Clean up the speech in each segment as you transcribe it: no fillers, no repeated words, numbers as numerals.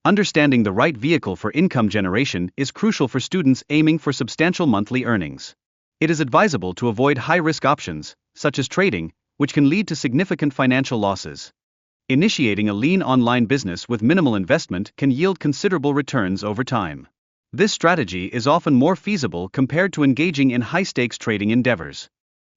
Understanding the right vehicle for income generation is crucial for students aiming for substantial monthly earnings. It is advisable to avoid high-risk options, such as trading, which can lead to significant financial losses. Initiating a lean online business with minimal investment can yield considerable returns over time. This strategy is often more feasible compared to engaging in high-stakes trading endeavors.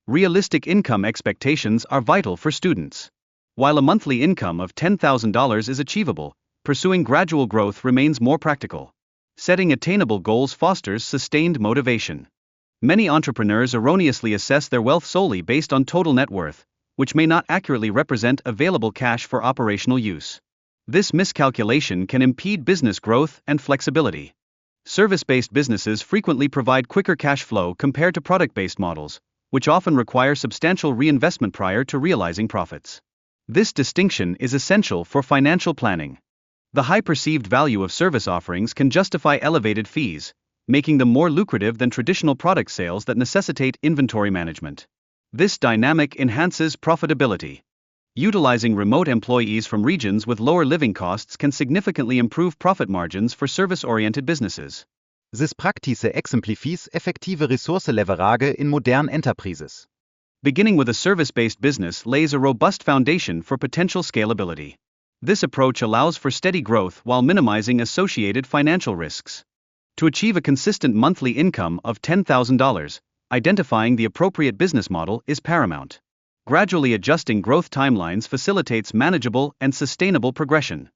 Realistic income expectations are vital for students. While a monthly income of $10,000 is achievable, pursuing gradual growth remains more practical. Setting attainable goals fosters sustained motivation. Many entrepreneurs erroneously assess their wealth solely based on total net worth, which may not accurately represent available cash for operational use. This miscalculation can impede business growth and flexibility. Service-based businesses frequently provide quicker cash flow compared to product-based models, which often require substantial reinvestment prior to realizing profits. This distinction is essential for financial planning. The high perceived value of service offerings can justify elevated fees, making them more lucrative than traditional product sales that necessitate inventory management. This dynamic enhances profitability. Utilizing remote employees from regions with lower living costs can significantly improve profit margins for service-oriented businesses. This practice exemplifies effective resource leverage in modern enterprises. Beginning with a service-based business lays a robust foundation for potential scalability. This approach allows for steady growth while minimizing associated financial risks. To achieve a consistent monthly income of $10,000, identifying the appropriate business model is paramount. Gradually adjusting growth timelines facilitates manageable and sustainable progression.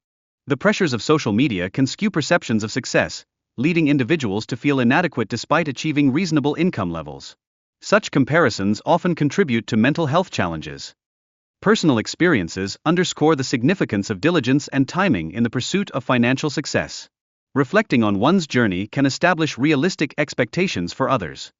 The pressures of social media can skew perceptions of success, leading individuals to feel inadequate despite achieving reasonable income levels. Such comparisons often contribute to mental health challenges. Personal experiences underscore the significance of diligence and timing in the pursuit of financial success. Reflecting on one's journey can establish realistic expectations for others.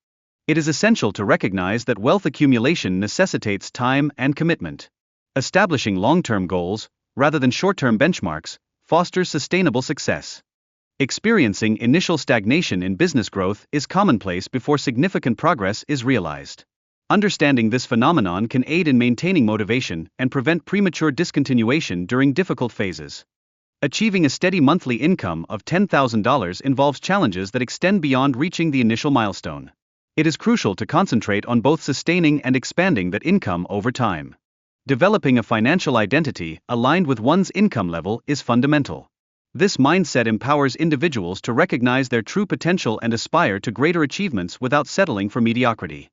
It is essential to recognize that wealth accumulation necessitates time and commitment. Establishing long-term goals, rather than short-term benchmarks, fosters sustainable success. Experiencing initial stagnation in business growth is commonplace before significant progress is realized. Understanding this phenomenon can aid in maintaining motivation and prevent premature discontinuation during difficult phases. Achieving a steady monthly income of $10,000 involves challenges that extend beyond reaching the initial milestone. It is crucial to concentrate on both sustaining and expanding that income over time. Developing a financial identity aligned with one's income level is fundamental. This mindset empowers individuals to recognize their true potential and aspire to greater achievements without settling for mediocrity.